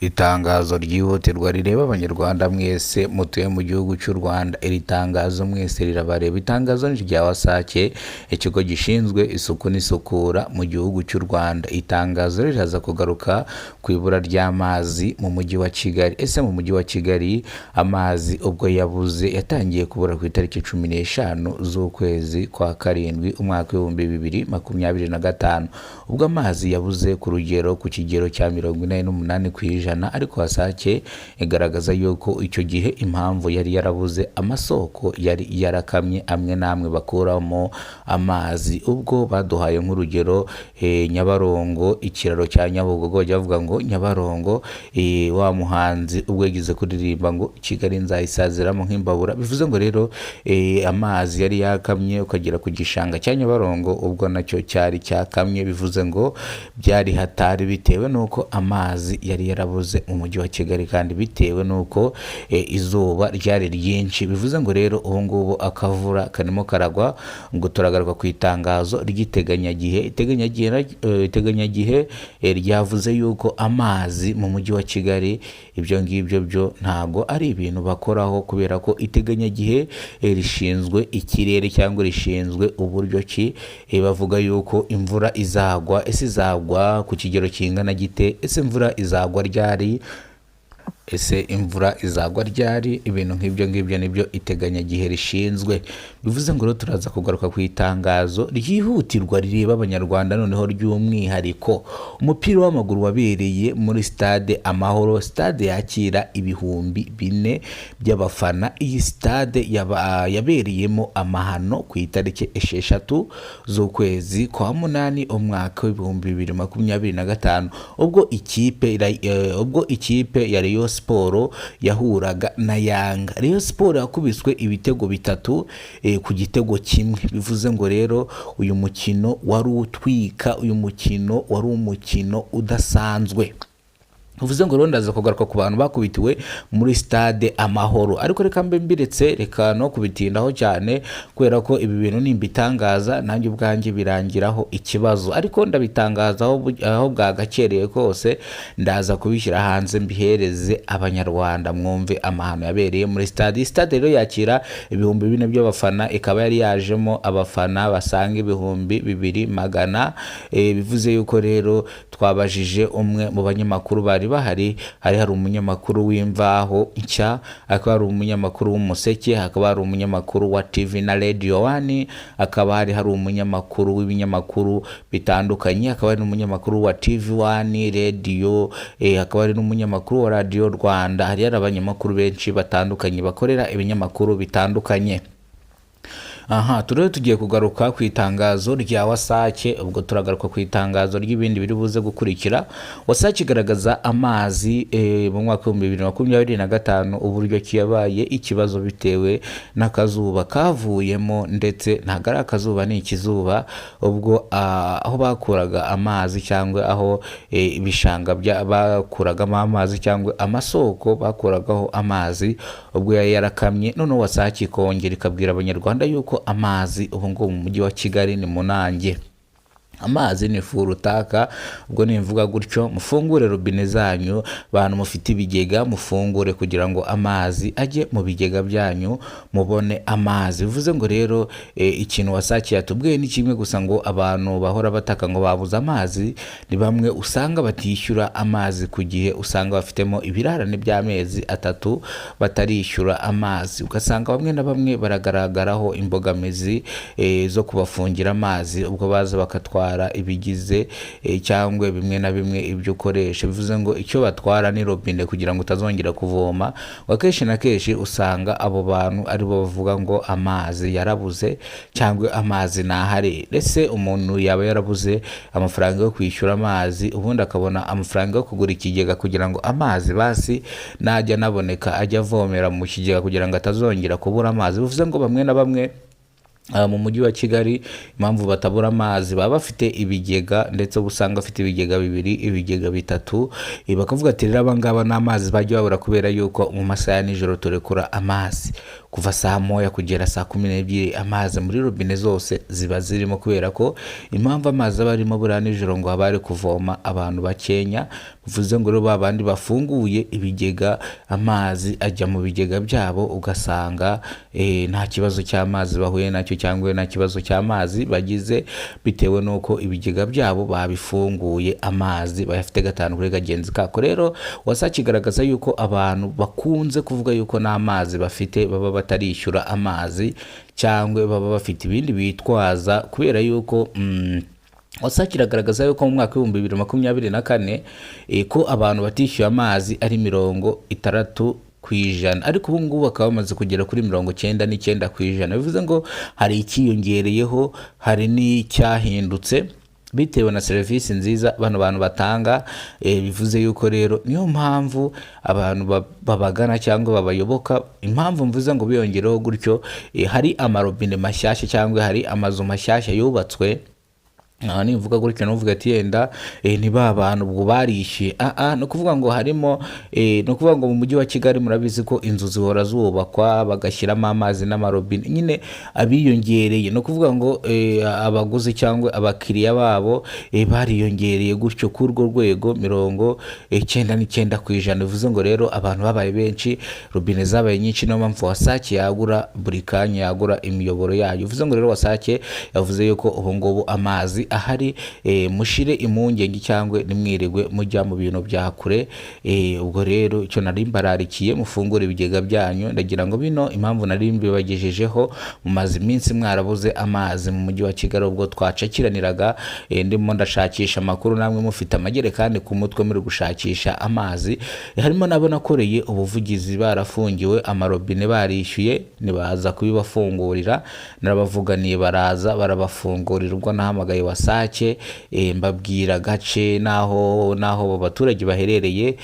Itangazo ryihutirwa rireba abanyarwanda mwese mutuye mu gihugu cy'u Rwanda. Iri tangazo mwese rirabareba. Itangazo ni rya Wasake, ikigo gishinzwe isuku n'isukura mu gihugu cy'u Rwanda. Itangazo riraza kugaruka ku ibura ry'amazi mu mujyi wa Kigali. Ese mu mujyi wa Kigali amazi ubwo yabuze yatangiye kubura ku itariki 15 z'ukwezi kwa karindwi umwaka wa 2025. Ubwo amazi yabuze ku rugero ku kigero cya 48%, ariko Wasake igaragaza yuko icyo gihe impamvu yari yarabuze amasoko yari yarakamye amwe namwe bakuramo amazi. Ubwo baduhaye nk'urugero Nyabarongo, ikiraro cya Nyabugogo, bajya bavuga ngo Nyabarongo wa muhanzi ubwo yagize kuririmba ngo Kigali nzayisaziramo nk'imbabura. Bivuze ngo rero amazi yari yakamye ukagera ku gishanga cya Nyabarongo ubwo nacyo cyari cyakamye. Bivuze ngo byari hatari bitewe nuko amazi yari yarabuze mu mujyi wa Kigali kandi bitewe nuko izuba ryari ryinshi. Bivuze ngo rero ubu ngubu akavura kanimo karagwa. Ngo turagaruka ku itangazo ry'iteganyagihe. Iteganyagihe ryavuze yuko amazi mu mujyi wa Kigali ibyo ngibyo byo ntago ari ibintu bakoraho, kubera ko iteganyagihe rishinzwe ikirere cyangwa rishinzwe uburyo ki bavuga yuko imvura izagwa. Ese izagwa ku kigero kingana gite? Ese imvura izagwa ryari? Ibintu nk'ibyo ngibyo nibyo iteganyagihe rishinzwe. Bivuze ngo rero turaza kugaruka ku itangazo ryihutirwa rireba abanyarwanda noneho ry'umwihariko. Umupira w'amaguru wabereye muri stade Amahoro, stade yakira 4,000 by'abafana. Iyi stade yabereyemo amahano ku itariki 6 z'ukwezi kwa 8 umwaka wa 2025, ubwo ikipe ya Rayon Sport yahuraga na Yanga. Rayon Sport yakubiswe ibitego 3 ku gitego kimwe. Bivuze ngo rero uyu mukino wari utwika, uyu mukino wari umukino udasanzwe. Bivuze ngo ndaza kugaruka ku bantu bakubitiwe muri stade Amahoro, ariko reka mbe mbiretse, reka no kubitindaho cyane kubera ko ibi bintu nimbitangaza nanjye ubwanjye birangiraho ikibazo, ariko ndabitangaza aho bwagakereye kose ndaza kubishyira hanze mbihereze abanyarwanda mwumve amahano yabereye muri stade. Stade rero yakira 4,000 by'abafana, ikaba yari yajemo abafana basanga 2,200. Bivuze yuko rero twabajije umwe mu banyamakuru bari bahari umunyamakuru w'Imvaho Nshya, akaba hari umunyamakuru w'Umuseke, akaba hari umunyamakuru wa TV na Radio 1, akaba hari umunyamakuru w'ibinyamakuru bitandukanye, akaba hari umunyamakuru wa TV 1 Radio, akaba hari n'umunyamakuru wa Radio Rwanda. Hari abanyamakuru benshi batandukanye bakorera ibinyamakuru bitandukanye. Turere tugiye kugaruka ku itangazo rya Wasake. Ubwo turagaruka ku itangazo ry'ibindi biri buze gukurikira. Wasake igaragaza amazi mu mwaka wa 2025 uburyo kiyabaye ikibazo bitewe n'akazuba kavuyemo, ndetse ntago ari akazuba ni ikizuba. Ubwo aho bakuraga amazi cyangwa aho ibishanga bakuragamo amazi cyangwa amasoko bakuragaho amazi, ubwo yarakamye. None Wasake ikongera ikabwira abanyarwanda yuko amazi ubu ngo mu mujyi wa Kigali ni munange. Amazi ni furutaka. Ubwo nimvuga gutyo, mufungure robine zanyu, bantu mufite ibigega mufungure kugira ngo amazi ajye mu bigega byanyu mubone amazi. Bivuze ngo rero ikintu Wasake yatubwiye ni kimwe gusa, ngo abantu bahora bataka ngo babuze amazi ni bamwe usanga batishyura amazi ku gihe, usanga bafitemo ibirarane by'amezi 3 batarishyura amazi. Ugasanga bamwe na bamwe baragaragaraho imbogamizi zo kubafungira amazi, ubwo baza bakatwara ibigize cyangwa bimwe na bimwe ibyo ukoresha. Bivuze ngo icyo batwara ni robine kugira ngo utazongera kuvoma. Akenshi na kenshi usanga abo bantu ari bo bavuga ngo amazi yarabuze cyangwa amazi ntahari. Ese umuntu yaba yarabuze amafaranga yo kwishyura amazi, ubundi akabona amafaranga yo kugura ikigega kugira ngo amazi basi najya naboneka ajya avomera mu kigega kugira ngo atazongera kubura amazi. Bivuze ngo bamwe na bamwe mu mujyi wa Kigali impamvu batabura amazi baba bafite ibigega, ndetse usanga afite ibigega 2, ibigega 3. Bakavuga ati rero abangaba n'amazi bajya babura kubera yuko mu masaha ya nijoro turekura amazi kuva saa moya kugera saa 12. Amazi muri robine zose ziba zirimo, kubera ko impamvu amazi aba arimo buriya nijoro ngo habare kuvoma abantu bakenya bivuze ngo rero babandi bafunguye ibigega amazi ajya mu bigega byabo ugasanga nta kibazo cy'amazi bahuye nacyo cyangwa nta kibazo cy'amazi bagize bitewe n'uko ibigega byabo babifunguye amazi bayafite gatanu kuri kagenzi kako. Rero WASAC igaragaza yuko abantu bakunze kuvuga yuko n'amazi bafite baba batarishyura amazi cyangwa baba bafite ibindi bitwaza kubera yuko WASAC iragaragaza yuko mu mwaka w'ibihumbi 2024 ko abantu batishyuye amazi ari 60%, ariko ubu ngubu bakaba bamaze kugera kuri 99%. Bivuze ngo hari ikiyongereyeho, hari n'icyahindutse bitewe na serivisi nziza bano bantu batanga. Bivuze yuko rero niyo mpamvu abantu babagana cyangwa babayoboka. Impamvu mvuze ngo biyongereho gutyo, hari amarobine mashyashya cyangwa hari amazu mashyashya yubatswe. Nivuga gutyo nuvuga ati yenda ni ba bantu ubwo barishyuye. No kuvuga ngo harimo no kuvuga ngo mu mujyi wa Kigali murabizi ko inzu zihora zubakwa bagashyiramo amazi n'amarobine, nyine abiyongereye. No kuvuga ngo abaguzi cyangwa abakiriya babo bariyongereye gutyo ku urwo rwego 99%. Bivuze ngo rero abantu babaye benshi, robine zabaye nyinshi, no mpamvu WASAC yagura buri kanya, yagura imiyoboro yayo. Bivuze ngo rero WASAC yavuze yuko ubu ngubu amazi ahari, mushire impungenge cyangwa nimwirirwe mujya mu bintu bya kure. Ubwo rero icyo nari mbararikiye, mufungure ibigega byanyu. Ndagira ngo bino impamvu nari mbibagejejeho, mumaze iminsi mwarabuze amazi mu mujyi wa Kigali ubwo twacakiraniraga, ndimo ndashakisha amakuru, namwe mufite amajerekani ku mutwe muri gushakisha amazi. Harimo nabo nakoreye ubuvugizi barafungiwe, amarobine barishyuye, nibaza kubibafungurira. Narabavuganiye baraza barabafungurira. Ubwo nahamagaye WASAC mbabwira gace naho abo baturage baherereye,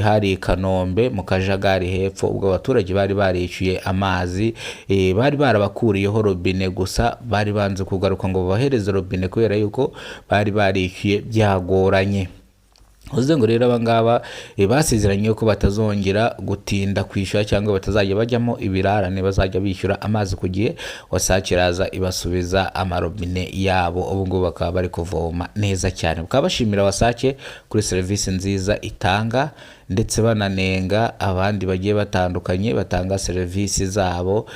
hari Kanombe mu Kajagari hepfo. Ubwo abaturage bari barishyuye amazi, bari barabakuriyeho robine, gusa bari banze kugaruka ngo babahereze robine kubera yuko bari barishyuye byagoranye. Uze ngo rero abangaba basezeranye ko batazongera gutinda kwishyura cyangwa batazajya bajyamo ibirarane, bazajya bishyura amazi ku gihe. WASAC iraza ibasubiza amarobine yabo, ubu ngubu bakaba bari kuvoma neza cyane. Bakaba bashimira WASAC kuri serivisi nziza itanga, ndetse bananenga abandi bagiye batandukanye batanga serivisi zabo.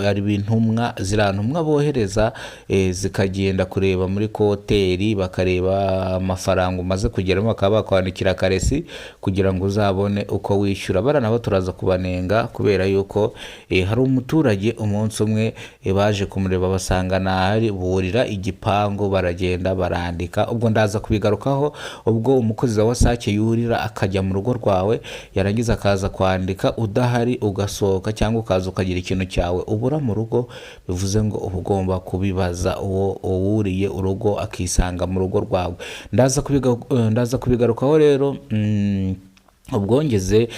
Ari bintumwa, zirantumwa bohereza zikagenda kureba muri hoteli, bakareba amafaranga umaze kugeramo, bakaba bakwandikira karesi kugira ngo uzabone uko wishyura. Nabo turaza kubanenga kubera yuko hari umuturage umunsi umwe baje kumureba basanga ntahari, burira igipangu baragenda barandika. Ubwo ndaza kubigarukaho, ubwo umukozi wa WASAC yurira akajya mu rugo rwawe, yarangiza akaza kwandika udahari, ugasohoka cyangwa ukaza ukagira ikintu cyawe ubura mu rugo. Bivuze ngo uba ugomba kubibaza uwo wuriye urugo akisanga mu rugo rwawe. Ndaza kubigarukaho rero. Ubwo ngeze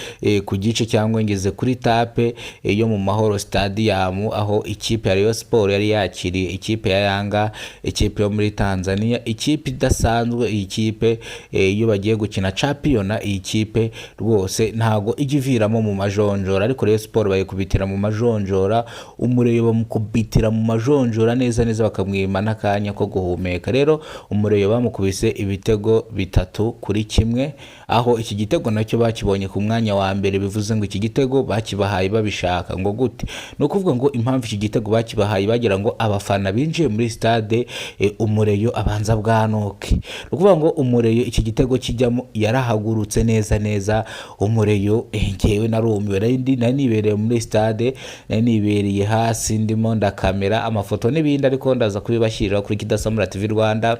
ku gice cyangwa ngeze kuri tape yo mu Mahoro Stadium, aho ikipe ya Rayon Sport yari yakiriye ikipe ya Yanga, ikipe yo muri Tanzania, ikipe idasanzwe. Iyi kipe iyo bagiye gukina championa, iyi kipe rwose ntago igiviramo mu majonjora, ariko Rayon Sport bayikubitira mu majonjora, Umureyo bamukubitira mu majonjora neza neza, bakamwima n'akanya ko guhumeka. Rero Umureyo bamukubise ibitego 3-1, aho iki gitego nacyo bakibonye ku mwanya wa mbere. Bivuze ngo iki gitego bakibahaye babishaka. Ngo gute? No kuvuga ngo impamvu iki gitego bakibahaye bagira ngo abafana binjiye muri stade Umureyo abanza bwanuke. No kuvuga ngo Umureyo iki gitego kijyamo yarahagurutse neza neza. Umureyo ngewe narumiwe, nari nibereye muri stade, nari nibereye hasi ndimo ndakamera amafoto n'ibindi, ariko ndaza kubibashyirira kuri Kidasamura TV Rwanda.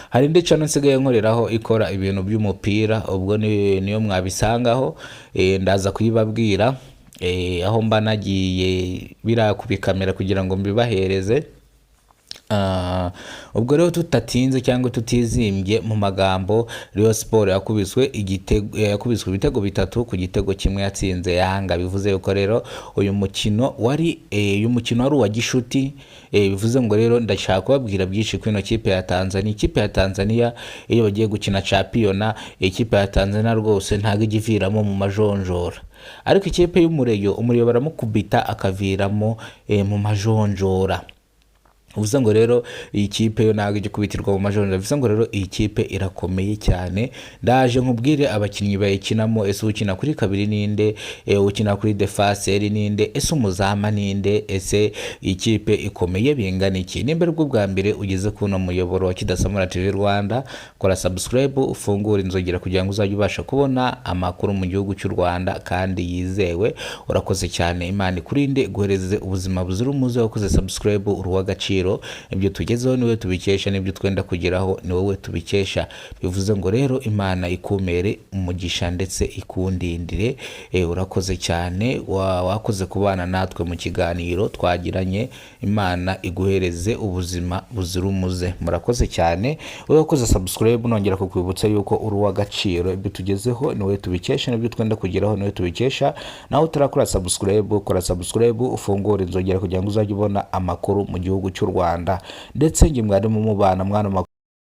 Hari indi channel nsigaye nkoreraho ikora ibintu by'umupira, ubwo niyo mwabisangaho. Ndaza kuyibabwira aho mba nagiye birakubikamera kugira ngo mbibahereze. Ubwo rero tutatinze cyangwa tutizimbye mu magambo, Rayon Sport yakubiswe ibitego 3 ku gitego kimwe yatsinze Yanga. Bivuze yuko rero uyu mukino wari uwa gishuti. Bivuze ngo rero ndashaka kubabwira byinshi ku ino kipe ya Tanzania. Ikipe ya Tanzania iyo bagiye gukina championa, ikipe ya Tanzania rwose ntago igiviramo mu majonjora, ariko ikipe y'Umureyo baramukubita akaviramo mu majonjora. uvuze ngo rero iyi kipe yo ntabwo ijya kubitirwa mu majonjora, bivuze ngo rero iyi kipe irakomeye cyane. Ndaje nkubwire abakinnyi bayikinamo, ese ukina kuri kabiri ninde, ukina kuri defaseri ninde, ese umuzama ninde, ese iyi kipe ikomeye bingana iki. Nimba ari bwo bwa mbere ugeze kuno muyoboro wa Kidasamura TV Rwanda, kora subscribe, ufungure inzogera kugira ngo uzajye ubasha kubona amakuru mu gihugu cy'u Rwanda kandi yizewe. Urakoze cyane, Imana ikurinde guhereze ubuzima buzira umuze. Wakoze subscribe, uruwa gaciro. Ibyo tugezeho niwe tubikesha, n'ibyo twenda kugeraho ni wowe tubikesha. Bivuze ngo rero Imana ikumere umugisha ndetse ikundindire. Urakoze cyane, wakoze kubana natwe mu kiganiro twagiranye. Imana iguhereze ubuzima buzira umuze. Murakoze cyane, wowe wakoze subscribe, nongera kukwibutsa yuko uruwa gaciro. Ibyo tugezeho ni wowe tubikesha, n'ibyo twenda kugeraho ni wowe tubikesha. Naho utarakora subscribe, kora subscribe, ufungure inzogera kugira ngo uzajye ubona amakuru mu gihugu cy'u Rwanda. Ndetse nge mwari mu mubana mwana